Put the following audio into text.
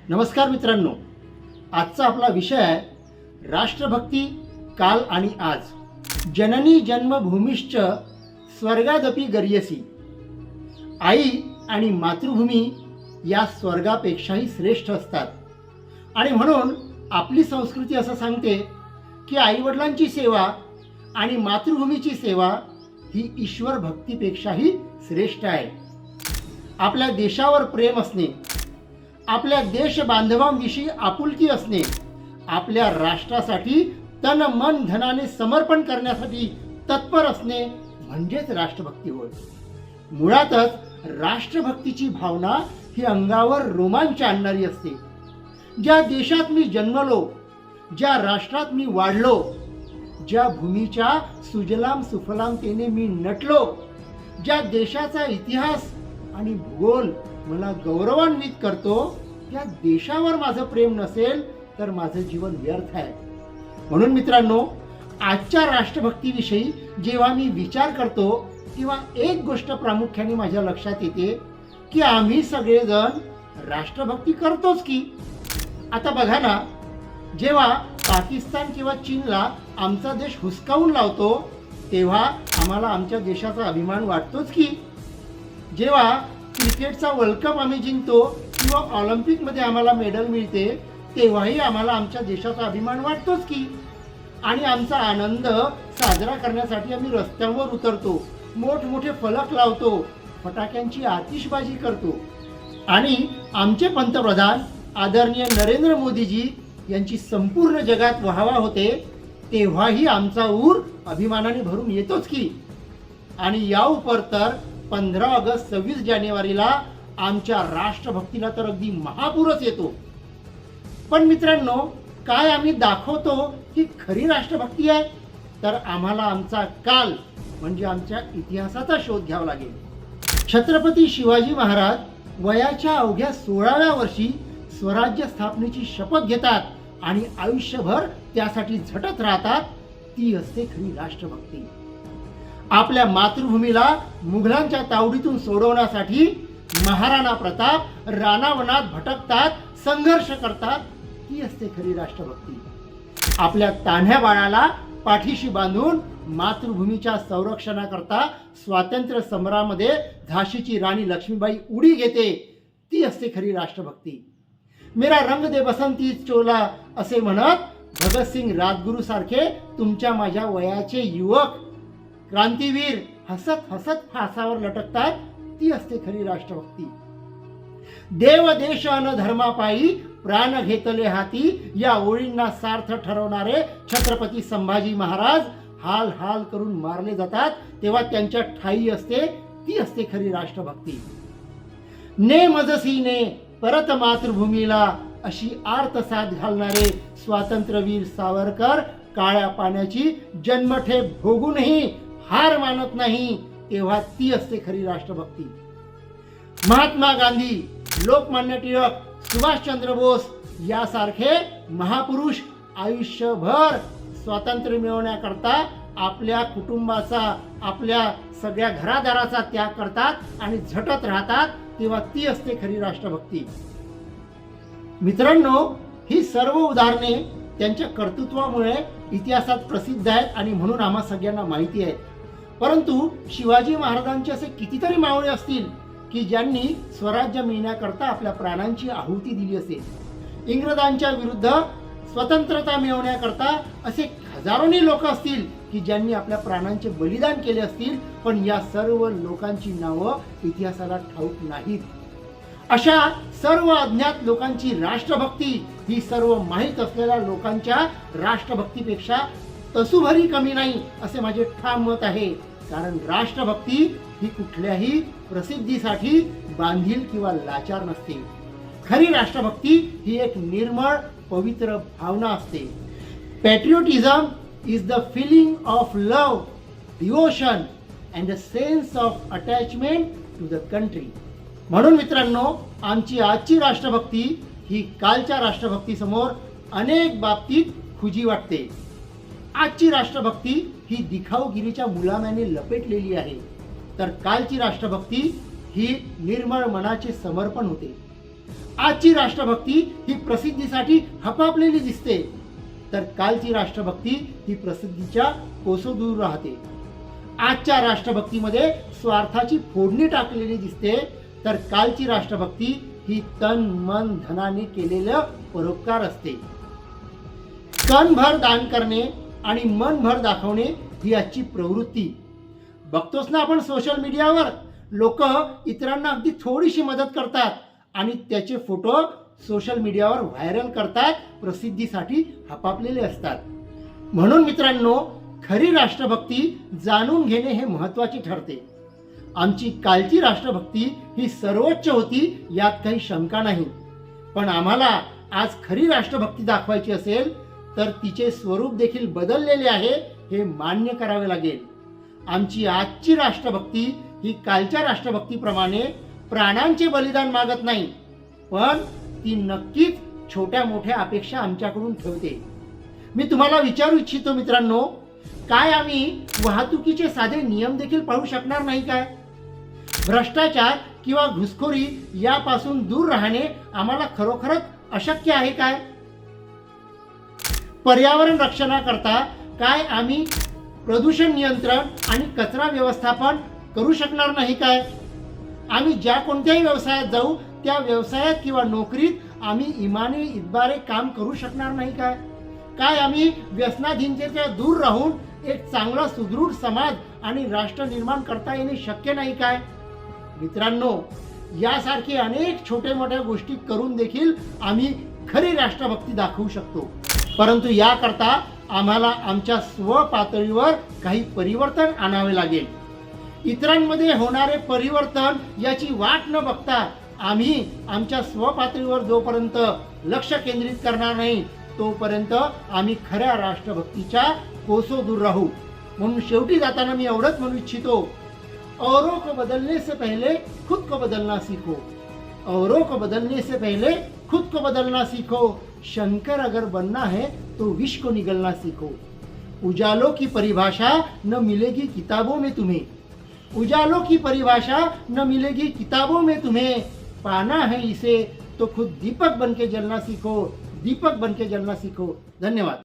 नमस्कार मित्रांनो, आजचा आपला विषय आहे राष्ट्रभक्ती काल आणि आज। जननी जन्मभूमिश्च स्वर्गादपि गर्यसी। आई आणि मातृभूमी या स्वर्गापेक्षाही श्रेष्ठ असतात आणि म्हणून आपली संस्कृती असं सांगते की आईवडिलांची सेवा आणि मातृभूमीची सेवा ही ईश्वर भक्तीपेक्षाही श्रेष्ठ आहे। आपल्या देशावर प्रेम असणे, आपल्या देश बांधवांविषयी आपुलकी असणे, आपल्या राष्ट्रासाठी तन मन धनाने समर्पण करण्यासाठी तत्पर असणे म्हणजेच राष्ट्रभक्ती होय। मुळातच राष्ट्रभक्तीची भावना ही अंगावर रोमांच आणणारी असते। ज्या देशात मी जन्मलो, ज्या राष्ट्रात मी वाढलो, ज्या भूमीच्या सुजलाम सुफलामतेने मी नटलो, ज्या देशाचा इतिहास आणि भूगोल मला गौरवान्वित करतो, त्या देशावर माझं प्रेम नसेल तर माझं जीवन व्यर्थ आहे। म्हणून मित्रांनो, आजच्या राष्ट्रभक्तीविषयी जेव्हा मी विचार करतो तेव्हा एक गोष्ट प्रामुख्याने माझ्या लक्षात येते की आम्ही सगळेजण राष्ट्रभक्ती करतोच की। आता बघा ना, जेव्हा पाकिस्तान किंवा चीनला आमचा देश हुसकावून लावतो तेव्हा आम्हाला आमच्या देशाचा अभिमान वाटतोच की। जेव्हा क्रिकेटचा वर्ल्ड कप आम्ही जिंकतो किंवा ऑलिम्पिकमध्ये आम्हाला मेडल मिळते तेव्हाही आम्हाला आमच्या देशाचा अभिमान वाटतोच की। आणि आमचा आनंद साजरा करण्यासाठी आम्ही रस्त्यांवर उतरतो, मोठमोठे फलक लावतो, फटाक्यांची आतिषबाजी करतो। आणि आमचे पंतप्रधान आदरणीय नरेंद्र मोदीजी यांची संपूर्ण जगात वाहवा होते तेव्हाही आमचा ऊर अभिमानाने भरून येतोच की। आणि या उपर तर 15 ऑगस्ट 26 जानेवारीला आमच्या राष्ट्रभक्तीला तर अगदी महापूरच येतो। पण मित्रांनो, काय आम्ही दाखवतो ही खरी राष्ट्रभक्ती आहे? तर आम्हाला आमचा काल म्हणजे आमच्या इतिहासाचा शोध घ्यावा लागेल। छत्रपती शिवाजी महाराज वयाच्या अवघ्या 16व्या वर्षी स्वराज्य स्थापनेची शपथ घेतात आणि आयुष्यभर त्यासाठी झटत राहतात। ती असते खरी राष्ट्रभक्ती। आपल्या मातृभूमीला मुघलांच्या तावडीतून सोडवण्यासाठी महाराणा प्रताप रानावनात भटकतात, संघर्ष करतात। ती असते खरी राष्ट्रभक्ती। आपल्या तान्ह्या बाळाला पाठीशी बांधून मातृभूमीच्या संरक्षणाकरता स्वातंत्र्य संग्रामामध्ये झाशीची राणी लक्ष्मीबाई उडी घेते। ती असते खरी राष्ट्रभक्ती। मेरा रंग दे बसंती चोला असे म्हणत भगतसिंग राजगुरू सारखे तुमच्या माझ्या वयाचे युवक क्रांतीवीर हसत हसत फासावर लटकतात। ती असते खरी राष्ट्रभक्ती। देव देश अन धर्मापायी प्राण घेतले हाती या ओळींना सार्थ ठरवणारे छत्रपती संभाजी महाराज हाल हाल करून मारले जातात तेव्हा त्यांच्या ठाई असते। ती असते खरी राष्ट्रभक्ती। ने मजसीने परत मातृभूमीला अशी आर्तसाद घालणारे स्वातंत्र्यवीर सावरकर काळ्या पाण्याची जन्मठेप भोगूनही हार मानत नाही तेव्हा ती असते खरी राष्ट्रभक्ती। महात्मा गांधी, लोकमान्य टिळक, सुभाषचंद्र बोस यासारखे महापुरुष आयुष्यभर स्वातंत्र्य मिळवण्याकरता आपल्या कुटुंबाचा, आपल्या सगळ्या घरादाराचा त्याग करतात आणि झटत राहतात तेव्हा ती असते खरी राष्ट्रभक्ती। मित्रांनो, ही सर्व उदाहरणे त्यांच्या कर्तृत्वामुळे इतिहासात प्रसिद्ध आहेत आणि म्हणून आम्हा सगळ्यांना माहिती आहे। परंतु शिवाजी महाराजांचे असे कितीतरी मावळे असतील की ज्यांनी स्वराज्य मिळवण्याकरता आपल्या प्राणांची आहुती दिली असेल। इंग्रजांच्या विरुद्ध स्वतंत्रता मिळवण्याकरता असे हजारोनी लोक असतील की ज्यांनी आपल्या प्राणांचे बलिदान केले असतील, पण या सर्व लोकांची नावं इतिहासाला ठाऊक नाहीत। अशा सर्व अज्ञात लोकांची राष्ट्रभक्ती ही सर्व माहीत असलेल्या लोकांच्या राष्ट्रभक्तीपेक्षा तसूभरी कमी नाही असे माझे ठाम मत आहे। कारण राष्ट्रभक्ती ही कुठल्याही प्रसिद्धीसाठी बांधील किंवा लाचार नसते। खरी राष्ट्रभक्ती ही एक निर्मळ पवित्र भावना असते। Patriotism is the feeling of love, devotion and a sense of attachment to the country. म्हणून मित्रांनो, आमची आजची राष्ट्रभक्ती ही कालच्या राष्ट्रभक्तीसमोर अनेक बाबतीत खुजी वाटते। आजची राष्ट्रभक्ती ही दिखाऊगिरीच्या मुलाम्याने लपेटलेली आहे, तर कालची राष्ट्रभक्ती ही निर्मळ मनाचे समर्पण होते। आजची राष्ट्रभक्ती ही प्रसिद्धीसाठी हपापलेली दिसते, तर कालची राष्ट्रभक्ती ही प्रसिद्धीच्या कोसो दूर राहते. आजच्या राष्ट्रभक्तीमध्ये स्वार्थाची फोडणी टाकलेली दिसते, तर कालची राष्ट्रभक्ती ही तन मन धनाने केलेलं परोपकार असते. तनभर दान करणे आणि मनभर दाखवणे ही आजची प्रवृत्ती. बघतोच ना आपण सोशल मीडियावर लोक इतरांना अगदी थोडीशी मदत करतात आणि त्याचे फोटो सोशल मीडियावर व्हायरल करतात, प्रसिद्धीसाठी हपापलेले असतात. म्हणून मित्रांनो, खरी राष्ट्रभक्ती जाणून घेणे हे महत्त्वाचे ठरते. आमची कालची राष्ट्रभक्ती ही सर्वोच्च होती, यात काही शंका नाही. पण आम्हाला आज खरी राष्ट्रभक्ती दाखवायची असेल तर तिचे स्वरूप देखील बदललेले आहे, हे मान्य करावे लागेल. आमची आजची राष्ट्रभक्ती ही कालच्या राष्ट्रभक्तीप्रमाणे प्राणांचे बलिदान मागत नाही, पण ती नक्कीच छोट्या मोठ्या अपेक्षा आमच्याकडून ठेवते. मी तुम्हाला विचारू इच्छितो मित्रांनो, काय आम्ही वाहतुकीचे साधे नियम देखील पाळू शकणार नाही काय? भ्रष्टाचार किंवा घुसखोरी यापासून दूर राहणे आम्हाला खरोखरच अशक्य आहे काय? पर्यावरण रक्षणाकरता काय आम्ही प्रदूषण नियंत्रण आणि कचरा व्यवस्थापन करू शकणार नाही काय? आम्ही ज्या कोणत्याही व्यवसायात जाऊ त्या व्यवसायात किंवा नोकरीत आम्ही इमानी इतबारे काम करू शकणार नाही काय? काय आम्ही व्यसनाधीनतेच्या दूर राहून एक चांगला सुदृढ समाज आणि राष्ट्र निर्माण करता येणे शक्य नाही काय? मित्रांनो, यासारखे अनेक छोट्या मोठ्या गोष्टी करून देखील आम्ही खरी राष्ट्रभक्ती दाखवू शकतो. परंतु याकरता आम्हाला आमच्या स्वपातळीवर काही परिवर्तन आणावे लागेल. इतरांमध्ये होणारे परिवर्तन याची वाट न बघता आम्ही आमच्या स्वपातळीवर जोपर्यंत लक्ष केंद्रित करणार नाही तोपर्यंत आम्ही खऱ्या राष्ट्रभक्तीच्या कोसो दूर राहू. म्हणून शेवटी जाताना मी एवढंच म्हणू इच्छितो, औरों को बदलने से पहले खुद को बदलना सीखो. औरों को बदलने से पहले खुद को बदलना सीखो. शंकर अगर बनना है तो विश्व को निगलना सीखो. उजालों की परिभाषा न मिलेगी किताबों में तुम्हें. उजालों की परिभाषा न मिलेगी किताबों में तुम्हें. पाना है इसे तो खुद दीपक बनके जलना सीखो. दीपक बनके जलना सीखो. धन्यवाद.